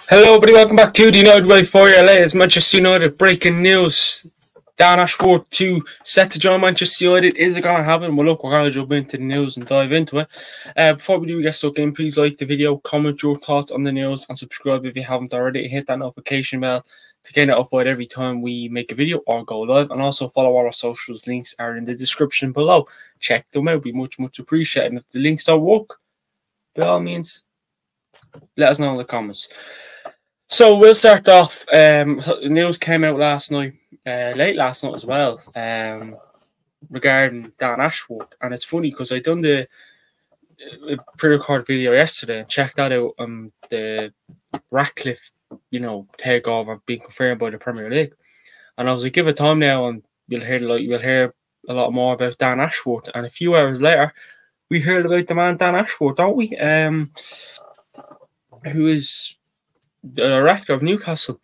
Hello everybody, welcome back to the United Way for your latest Manchester United breaking news. Dan Ashworth set to join Manchester United. Is it going to happen? Well, look, we're going to jump into the news and dive into it. Before we do get stuck in, please like the video, comment your thoughts on the news, and subscribe if you haven't already. Hit that notification bell to get notified every time we make a video or go live. And also follow all our socials. Links are in the description below. Check them out. Be much appreciated. And if the links don't work, by all means, let us know in the comments. So we'll start off. The news came out last night, late last night as well, regarding Dan Ashworth. And it's funny because I done the pre-record video yesterday and checked that out. The Ratcliffe, takeover being confirmed by the Premier League. And I was like, give it time now, and you'll hear a lot more about Dan Ashworth. And a few hours later, we heard about the man Dan Ashworth, don't we? Who is the director of Newcastle,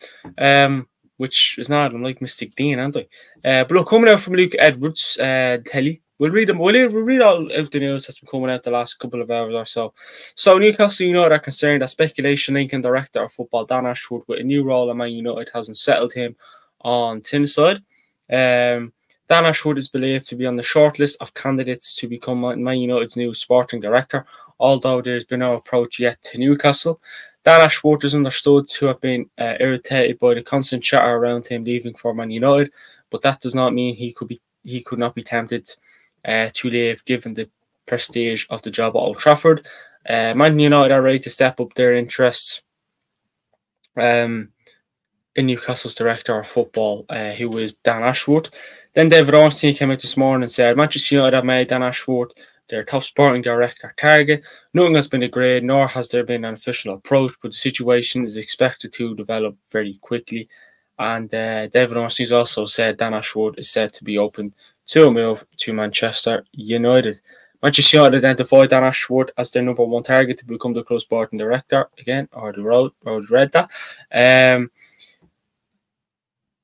which is mad. I'm like Mystic Dean, aren't I? But look, coming out from Luke Edwards' telly, we'll read them. We'll read all out the news that's been coming out the last couple of hours or so. So Newcastle United are concerned that speculation linking director of football Dan Ashworth with a new role at Man United hasn't settled him on Tyneside. Dan Ashworth is believed to be on the shortlist of candidates to become Man United's new sporting director, although there's been no approach yet to Newcastle. Dan Ashworth is understood to have been irritated by the constant chatter around him leaving for Man United, but that does not mean he could not be tempted to leave, given the prestige of the job at Old Trafford. Man United are ready to step up their interests in Newcastle's director of football, who is Dan Ashworth. Then David Ornstein came out this morning and said Manchester United have made Dan Ashworth their top sporting director target. Nothing has been agreed, nor has there been an official approach, but the situation is expected to develop very quickly. And David Ornstein also said Dan Ashworth is said to be open to a move to Manchester United. Manchester United identified Dan Ashworth as their number one target to become the club sporting director again, or the road read that.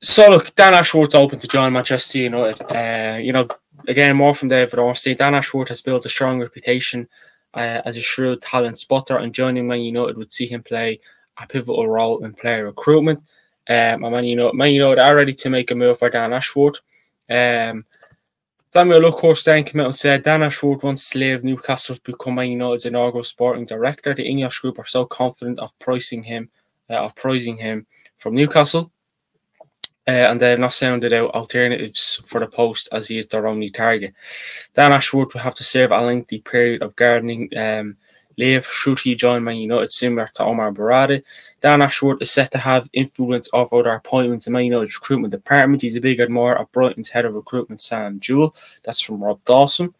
So look, Dan Ashworth's open to join Manchester United. Again, more from David Ornstein. Dan Ashworth has built a strong reputation as a shrewd talent spotter, and joining Man United would see him play a pivotal role in player recruitment. Man United are ready to make a move for Dan Ashworth. Samuel Luckhurst came out and said Dan Ashworth wants to leave Newcastle to become Man United's inaugural sporting director. The English group are so confident of prizing him from Newcastle. And they have not sounded out alternatives for the post, as he is their only target. Dan Ashworth will have to serve a lengthy period of gardening leave should he join Man United, similar to Omar Barada. Dan Ashworth is set to have influence over other appointments in Man United's recruitment department. He's a big admirer of Brighton's head of recruitment, Sam Jewell. That's from Rob Dawson.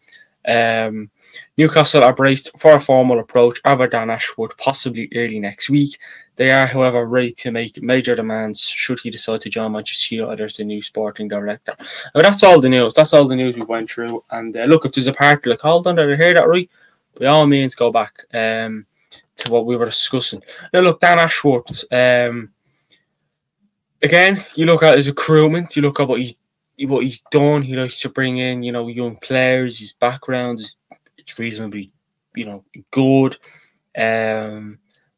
Newcastle are braced for a formal approach over Dan Ashworth, possibly early next week. They are, however, ready to make major demands should he decide to join Manchester United as the new sporting director. Now, that's all the news. That's all the news we went through. And look, if there's a part like, hold on, did I hear that right? By all means, go back to what we were discussing. Now, look, Dan Ashworth. Again, you look at his recruitment. You look at what he's done. He likes to bring in, young players. His background is reasonably, good.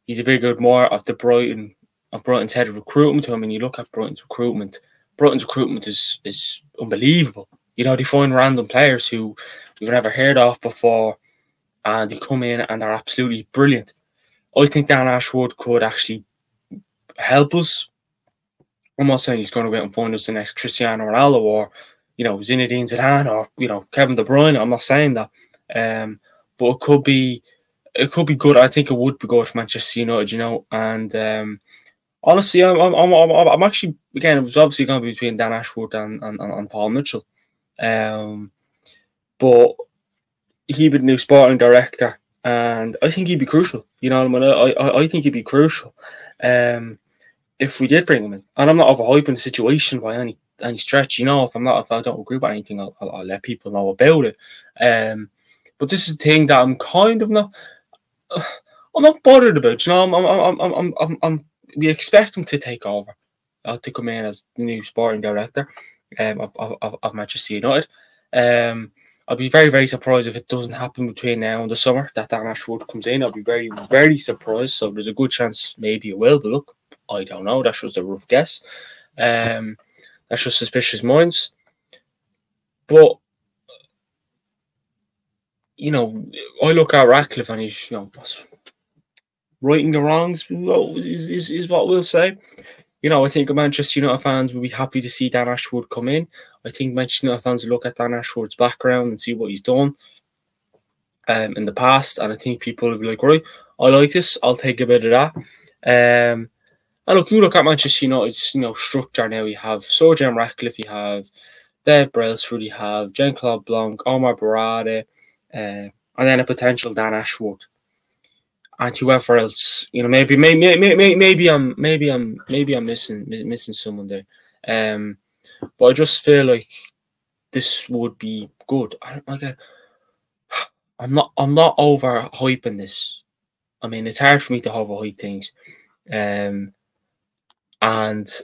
He's a big admirer of Brighton's head of recruitment. I mean, you look at Brighton's recruitment. Brighton's recruitment is unbelievable. They find random players who we've never heard of before, and they come in and are absolutely brilliant. I think Dan Ashworth could actually help us. I'm not saying he's going to go out and find us the next Cristiano Ronaldo or, Zinedine Zidane or, Kevin De Bruyne. I'm not saying that. But it could be good. I think it would be good for Manchester United, and honestly, I'm actually, again, it was obviously going to be between Dan Ashworth and Paul Mitchell, but he'd be the new sporting director, and I think he'd be crucial. I think he'd be crucial if we did bring him in. And I'm not overhyping the situation by any stretch. If I don't agree with anything, I'll let people know about it. But this is the thing that I'm kind of not. I'm not bothered about. We expect him to take over. To come in as the new sporting director of Manchester United. I'll be very, very surprised if it doesn't happen between now and the summer that Dan Ashworth comes in. I'll be very, very surprised. So there's a good chance maybe it will. But look, I don't know. That's just a rough guess. That's just suspicious minds. But you know, I look at Ratcliffe and he's, you know, righting the wrongs is what we'll say. You know, I think Manchester United fans will be happy to see Dan Ashworth come in. I think Manchester United fans will look at Dan Ashworth's background and see what he's done in the past, and I think people will be like, right, I like this, I'll take a bit of that. And look, you look at Manchester United's, you know, structure now. You have Sir Jim Ratcliffe, you have Dave Brailsford, you have Jean-Claude Blanc, Omar Barada, and then a potential Dan Ashworth. And whoever else, you know, maybe I'm missing someone there. But I just feel like this would be good. I'm not over hyping this. I mean, it's hard for me to overhype things. And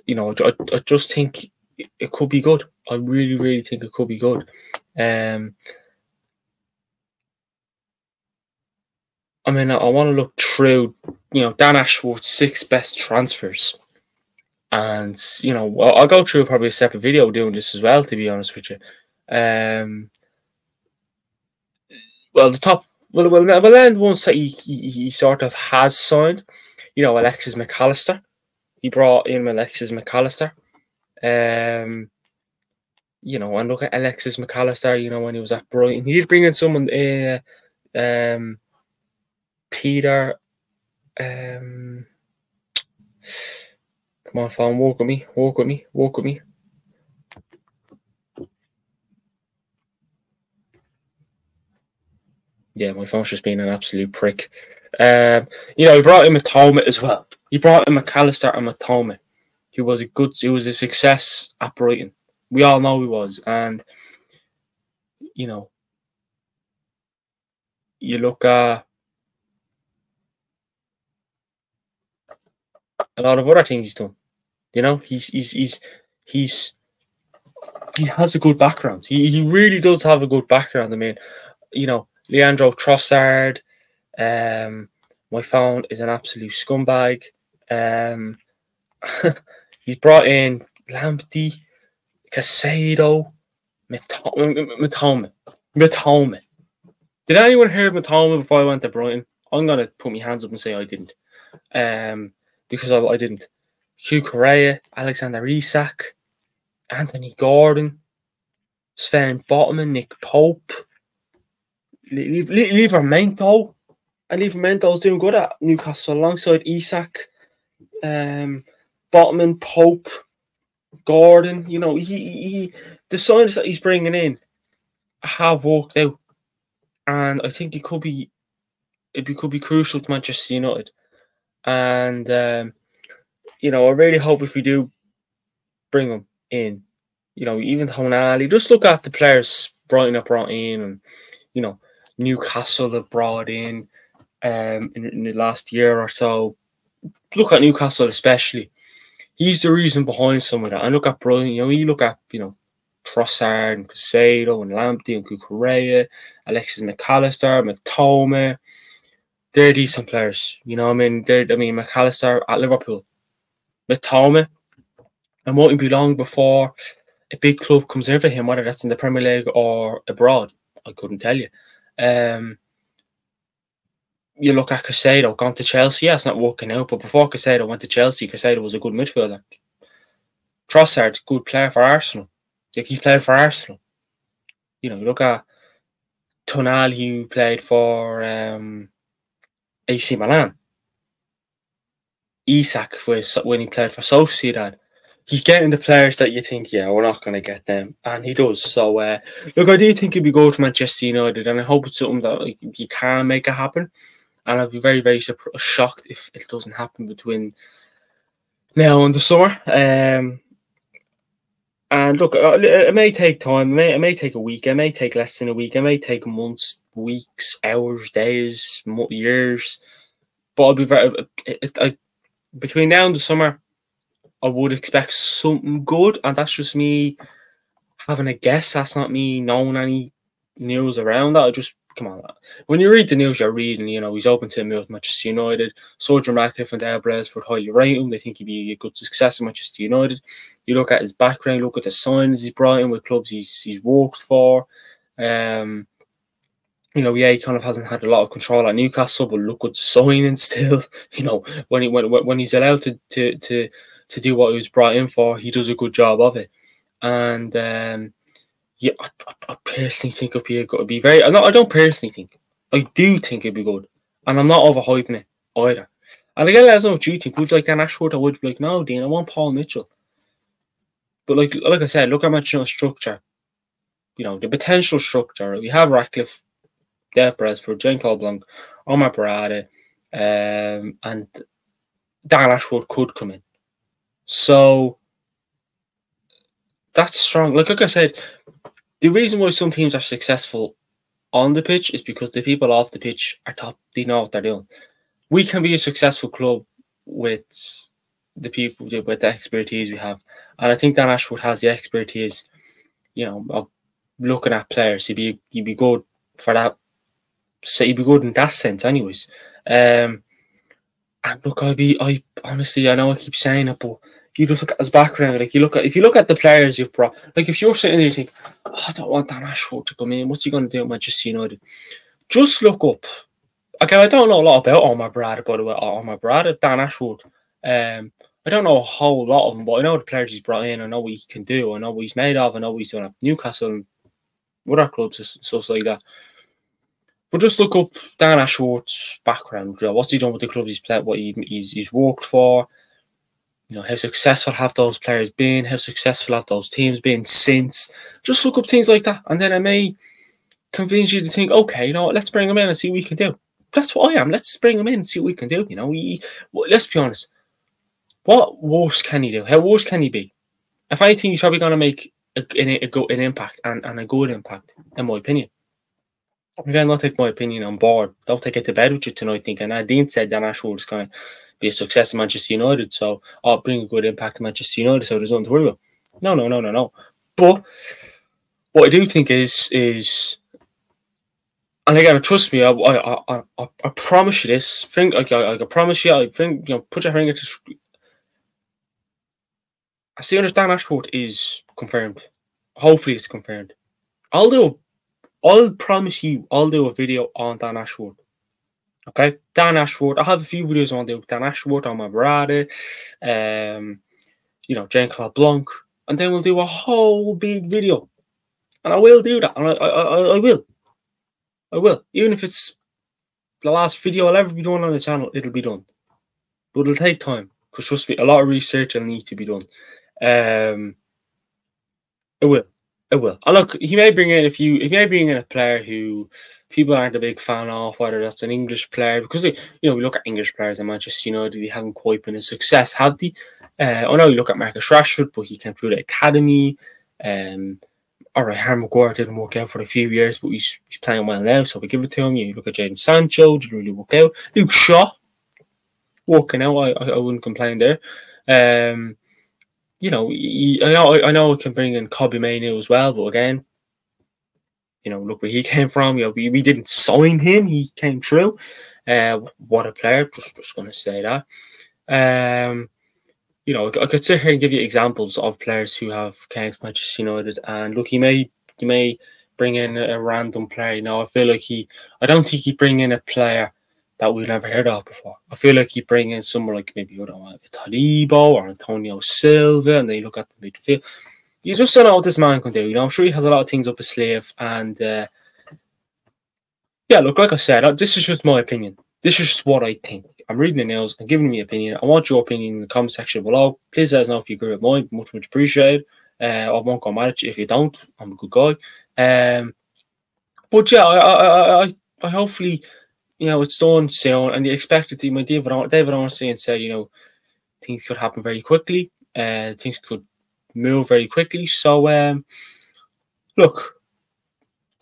you know, I just think it could be good. I really, really think it could be good. I mean, I want to look through, you know, Dan Ashworth's 6 best transfers. And, you know, I'll go through probably a separate video doing this as well, to be honest with you. Well, the top, well, then ones that he sort of has signed, you know, Alexis McAllister. He brought in Alexis McAllister. You know, and look at Alexis McAllister, you know, when he was at Brighton. He did bring in someone, Peter, come on, phone, walk with me. Yeah, my phone's just being an absolute prick. You know, he brought in Matoma as well. He brought in McAllister and Matoma. He was a success at Brighton. We all know he was. And, you know, you look at a lot of other things he's done. You know, he has a good background. He really does have a good background. I mean, you know, Leandro Trossard, my phone is an absolute scumbag. He's brought in Lamptey, Casado, Matoma. Did anyone hear of Matoma before I went to Brighton? I'm gonna put my hands up and say I didn't. Because I didn't. Hugh Correa, Alexander Isak, Anthony Gordon, Sven Botman, Nick Pope, Livramento. And Livramento's doing good at Newcastle alongside Isak, Botman, Pope, Gordon. You know, the signings that he's bringing in have worked out, and I think it could be crucial to Manchester United. And you know, I really hope if we do bring him in, you know, even Tonali, just look at the players Brighton have brought in, and you know, Newcastle have brought in in the last year or so. Look at Newcastle especially. He's the reason behind some of that. And look at Brighton, you know, you look at, you know, Trossard and Casado and Lamptey and Cucurella, Alexis McAllister, Matoma. They're decent players. You know what I mean? McAllister at Liverpool. Matoma. And won't be long before a big club comes in for him, whether that's in the Premier League or abroad. I couldn't tell you. You look at Casado, gone to Chelsea. Yeah, it's not working out, but before Casado went to Chelsea, Casado was a good midfielder. Trossard, good player for Arsenal. Like, he's played for Arsenal. You know, look at Tonali, who played for AC Milan. Isak, when he played for Sociedad. He's getting the players that you think, yeah, we're not going to get them. And he does. So, look, I do think it'd be good for Manchester United. And I hope it's something that, like, you can make it happen. And I'd be very, very shocked if it doesn't happen between now and the summer. And look, it may take time. It may take a week. It may take less than a week. It may take months, weeks, hours, days, years. But I'll be between now and the summer, I would expect something good. And that's just me having a guess. That's not me knowing any news around that. I just come on. When you read the news, you're reading. You know, he's open to a move with Manchester United. So Ratcliffe and Dale Brailsford highly rate him. They think he'd be a good success in Manchester United. You look at his background, look at the signs he's brought in with clubs he's worked for. You know, yeah, he kind of hasn't had a lot of control at Newcastle, but look at the signing still. You know, when he's allowed to do what he was brought in for, he does a good job of it. And yeah, I personally think it'd be very. I don't personally think. I do think it'd be good, and I'm not overhyping it either. And again, let us know what you think. Would you like Dan Ashworth? I would be like, no, Dean, I want Paul Mitchell. But like I said, look at Manchester structure. You know, the potential structure. We have Ratcliffe, Dale Brailsford, Jean-Claude Blanc, Omar Barada, and Dan Ashworth could come in. So that's strong. Like I said, the reason why some teams are successful on the pitch is because the people off the pitch are top. They know what they're doing. We can be a successful club with the people, with the expertise we have. And I think Dan Ashworth has the expertise, you know, of looking at players. He'd be good for that. So he'd be good in that sense anyways. And look, I honestly, I know I keep saying it, but you just look at his background. Like if you look at the players you've brought, like if you're sitting there and you think, oh, I don't want Dan Ashworth to come in. What's he going to do at Manchester United? Just look up. Again, I don't know a lot about Omar Barada, by the way. Omar Barada, Dan Ashworth. I don't know a whole lot of them, but I know the players he's brought in. I know what he can do. I know what he's made of. I know what he's doing at Newcastle and other clubs and stuff like that. But just look up Dan Ashworth's background. What's he done with the clubs he's played? What he's worked for? You know, how successful have those players been? How successful have those teams been since? Just look up things like that, and then it may convince you to think, okay, you know what, let's bring him in and see what we can do. That's what I am. Let's bring him in and see what we can do. You know, let's be honest. What worse can he do? How worse can he be? If anything, he's probably going to make an impact and a good impact, in my opinion. Again, don't take my opinion on board. Don't take it to bed with you tonight thinking, Dean said Dan Ashworth is going to be a success in Manchester United, so I'll bring a good impact to Manchester United, so there's nothing to worry about. No. But what I do think is, and again, trust me, I promise you this. I promise you. I think, you know, put your finger to. I see. Understand Ashworth is confirmed. Hopefully, it's confirmed. I'll promise you, I'll do a video on Dan Ashworth. Okay, Dan Ashworth. I have a few videos I want to do with Dan Ashworth, on my Barada, you know, Jean-Claude Blanc, and then we'll do a whole big video. And I will do that, and I will. Even if it's the last video I'll ever be doing on the channel, it'll be done. But it'll take time, because trust me, a lot of research will need to be done. It will. And look, he may bring in a player who people aren't a big fan of, whether that's an English player, because we look at English players in Manchester United, they haven't quite been a success, have they? I know you look at Marcus Rashford, but he came through the academy. All right, Harry Maguire didn't work out for a few years, but he's playing well now, so we give it to him. You look at Jadon Sancho, didn't really work out. Luke Shaw, working out, I wouldn't complain there. You know, I know it can bring in Kobbie Mainoo as well, but again, you know, look where he came from. You know, we didn't sign him; he came through. What a player! Just going to say that. You know, I could sit here and give you examples of players who have came to Manchester United, and look, he may bring in a random player. You know, I don't think he'd bring in a player that we've never heard of before. I feel like he'd bring in someone like maybe, I don't know, Talibo or Antonio Silva, and they look at the midfield. You just don't know what this man can do. You know, I'm sure he has a lot of things up his sleeve, and yeah, look, like I said, this is just my opinion. This is just what I think. I'm reading the news and giving me opinion. I want your opinion in the comment section below. Please let us know if you agree with mine. Much appreciated. I won't go mad at you if you don't. I'm a good guy. But yeah, I hopefully, you know, it's done soon, and you expect it to. My David Ornstein said, you know, things could happen very quickly. Things could move very quickly. So, look,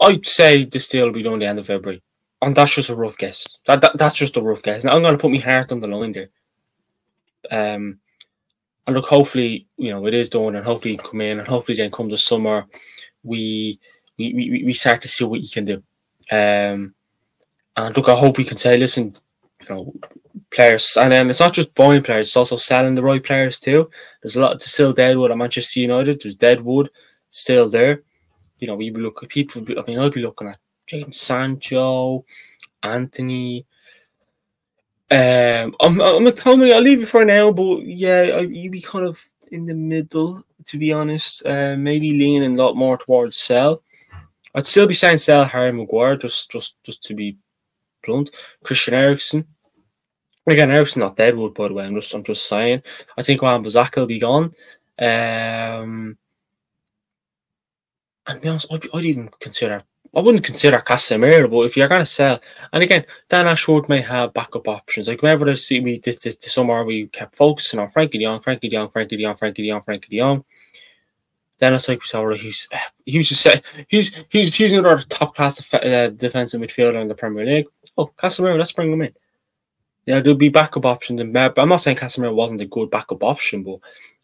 I'd say this deal will be done at the end of February. And that's just a rough guess. That's just a rough guess. Now, I'm going to put my heart on the line there. And look, hopefully, you know, it is done, and hopefully come in, and hopefully then come the summer, we we start to see what you can do. And look, I hope we can say, listen, players, and then it's not just buying players; it's also selling the right players too. There's a lot to still deadwood at Manchester United. There's deadwood still there. We look at people. I mean, I'd be looking at Jadon Sancho, Anthony. I'll leave it for now, but yeah, you'd be kind of in the middle, to be honest. Maybe leaning a lot more towards sell. I'd still be saying sell Harry Maguire, just to be blunt. Christian Eriksen. Again, Eriksen not deadwood, by the way. I'm just saying. I think Wan-Bissaka will be gone. And to be honest, I wouldn't consider Casemiro, but if you're going to sell, and again, Dan Ashworth may have backup options. Like whenever they see me this summer, we kept focusing on Frankie de Jong. Then it's like we saw he's another top class defensive midfielder in the Premier League. Oh, Casemiro, let's bring him in. There'll be backup options, and I'm not saying Casemiro wasn't a good backup option, but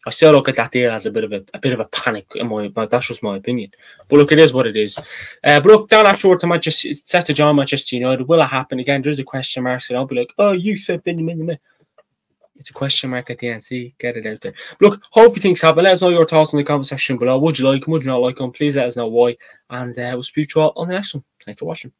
I still look at that deal as a bit of a panic. That's just my opinion. But look, it is what it is. But look, down afterwards, I might just set to John Manchester United. Will it happen again? There's a question mark, so I'll be like, oh, you said Benjamin. It's a question mark at the end. See, get it out there. But look, hope you things happen. Let us know your thoughts in the comment section below. Would you like them? Would you not like them? Please let us know why. And we'll speak to you all on the next one. Thanks for watching.